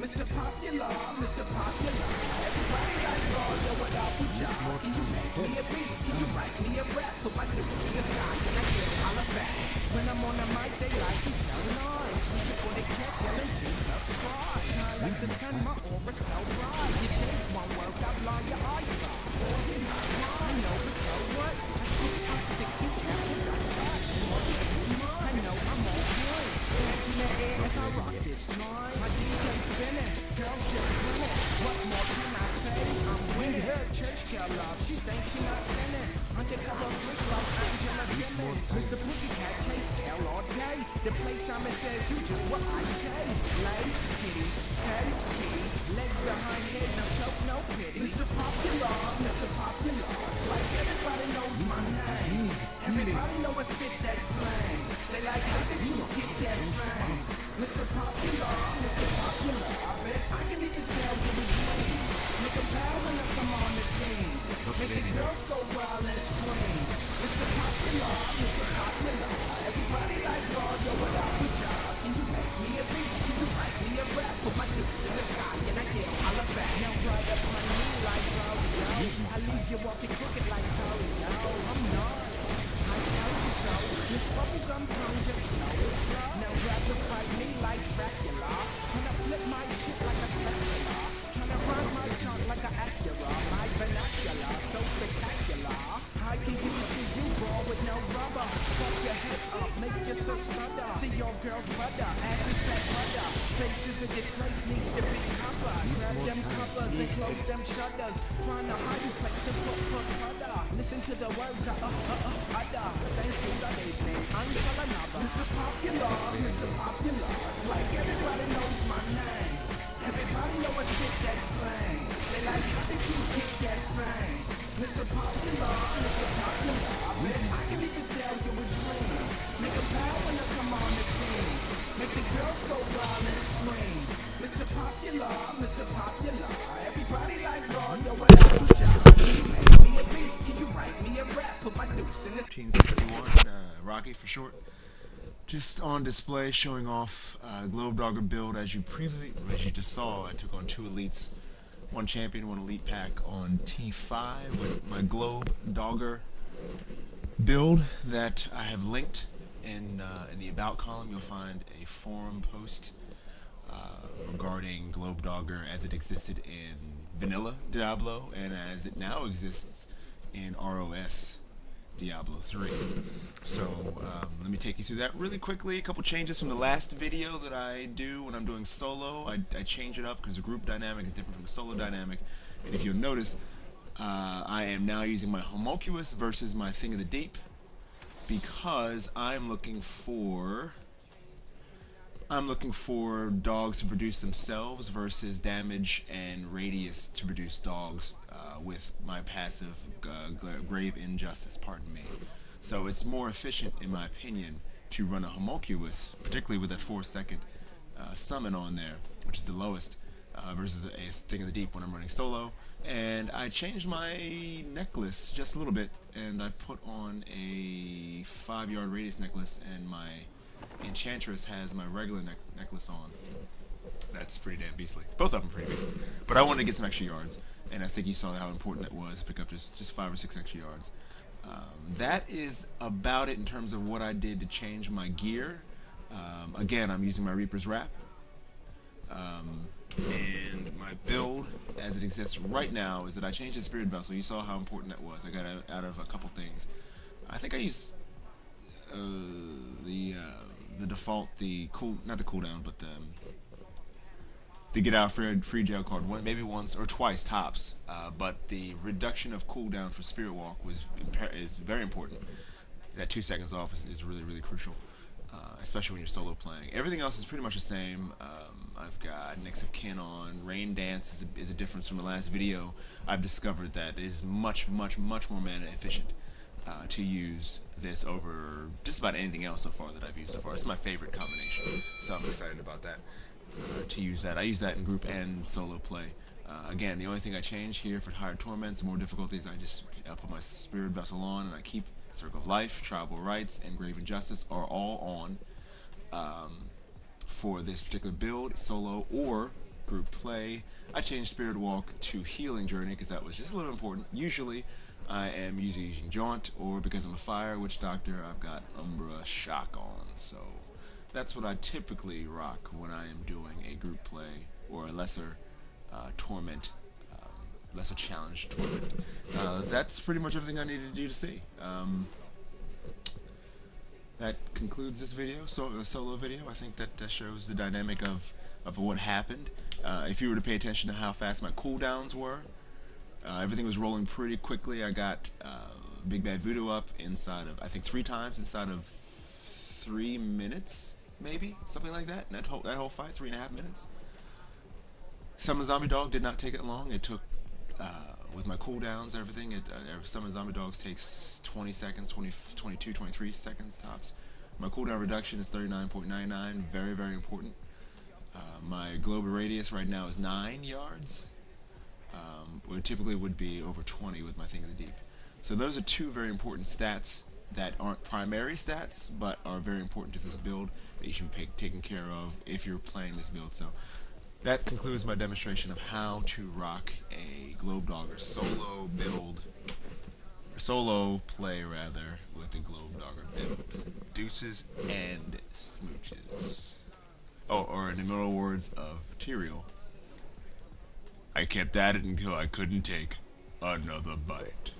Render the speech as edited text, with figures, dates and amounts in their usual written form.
Mr. Popular, Mr. Popular. Everybody like God, yo, what up with y'all? Can you make me a beat? Can you write me a rap? Put my niggas in the sky, and I get holla back. When I'm on the mic, they like me so nice. Before they catch yelling, Jesus Christ. Like the sun, my aura so bright. Your shades won't work, I blind your eyes out. I know, but so what? I keep toxic, you can't I know I'm on point. Hands in the air as I rock this joint. My DJ spinning, girls just winning. What more can I say? I'm winning. Her church girl love, she thinks she not sinning. Undercover freak like Angela Simmons. Mr. Pussycat chase tail all day. The place I'm in says you just what I say. Lay, kitty, stay, kitty. Legs behind head, no choke, no pity. Mr. Popular, Mr. Popular. Like everybody knows my name. Everybody know I spit that flame. They like how did you get that flame? Mr. Popular, Mr. Popular. I bet I can even sell to the dream. Make a power when I come on the scene. Make the girls go wild and swing. Mr. Popular, Mr. Popular. Everybody like God, yo, what up with y'all? Can you make me a beat? Can you write me a rap? Put my niggas in the sky and I get holla back. Now right up on me like Polio. I leave you walking crooked like Polio. I'm nice. I tell you so. This bubblegum tongue just know it's so. Now rappers fight me like Dracula. Tryna flip my shit like a spatula. Tryna run my tongue like a Acura. My vernacular, so spectacular. I can give it to you, bro, with no rubber. Fuck your head up, make you so stutter. See your girl's brother, ass is that butter. Faces in this place needs to be covered. Grab them covers and close them shutters. Find a hiding place to put putter. Listen to the words of other. Thank you, good evening. Until another. Mr. Popular, Mr. Popular. It's like everybody knows my name. Everybody know I spit that flame. They like how did you get that flame? Mr. Popular, Mr. Popular. I bet I can even sell you a dream. Make a power when I come on the scene. Make the girls go wild and swing. Mr. Popular, Mr. Popular. Everybody like God, yo, what up with y'all? Can you make me a beat? Can you write me a rap? Put my noose in this 1961, Rocky for short. Just on display, showing off Globedoctor build. As you just saw, I took on two elites, one champion, one elite pack on T5 with my Globedoctor build that I have linked in the about column. You'll find a forum post regarding Globedoctor as it existed in vanilla Diablo and as it now exists in ROS Diablo 3. So let me take you through that really quickly. A couple changes from the last video that I do when I'm doing solo. I change it up because the group dynamic is different from the solo dynamic. And if you'll notice, I am now using my homunculus versus my thing of the deep because I'm looking for dogs to produce themselves versus damage and radius to produce dogs with my passive grave injustice, pardon me. So it's more efficient, in my opinion, to run a homunculus, particularly with that 4-second summon on there, which is the lowest, versus a thing of the deep when I'm running solo. And I changed my necklace just a little bit, and I put on a 5-yard radius necklace, and my Enchantress has my regular necklace on. That's pretty damn beastly. Both of them pretty beastly. But I wanted to get some extra yards, and I think you saw how important that was, to pick up just 5 or 6 extra yards. That is about it in terms of what I did to change my gear. Again, I'm using my Reaper's Wrap. And my build, as it exists right now, is that I changed the Spirit Vessel. You saw how important that was. I got out of a couple things. I think I used the default, not the cooldown, but the get out free jail card maybe once or twice tops. But the reduction of cooldown for Spirit Walk is very important. That 2 seconds off is really, really crucial, especially when you're solo playing. Everything else is pretty much the same. I've got Next of Kin on. Rain Dance is a difference from the last video. I've discovered that it is much, much, much more mana efficient to use this over just about anything else so far that I've used so far. It's my favorite combination, so I'm excited about that. To use that. I use that in group and solo play. Again, the only thing I change here for higher torments, more difficulties, I put my Spirit Vessel on, and I keep Circle of Life, Tribal Rights, and Grave Injustice are all on for this particular build, solo or group play. I changed Spirit Walk to Healing Journey because that was just a little important. Usually I am using Jaunt, or because I'm a Fire Witch Doctor, I've got Umbra Shock on. So that's what I typically rock when I am doing a group play or a lesser torment, lesser challenge torment. That's pretty much everything I needed you to see. That concludes this video, solo video. I think that shows the dynamic of what happened. If you were to pay attention to how fast my cooldowns were, everything was rolling pretty quickly. I got Big Bad Voodoo up inside of, I think 3 times inside of 3 minutes, maybe? Something like that. And that whole fight, 3.5 minutes. Summon Zombie Dog did not take it long. It took, with my cooldowns, everything, Summon Zombie Dogs takes 20 seconds, 22, 23 seconds tops. My cooldown reduction is 39.99, very, very important. My global radius right now is 9 yards. Where typically would be over 20 with my Thing of the Deep. So those are 2 very important stats that aren't primary stats, but are very important to this build that you should be taking care of if you're playing this build. So that concludes my demonstration of how to rock a Globedoctor solo build, solo play rather, with the Globedoctor build. Deuces and smooches. Oh, or in the immortal words of Tyrael, I kept at it until I couldn't take another bite.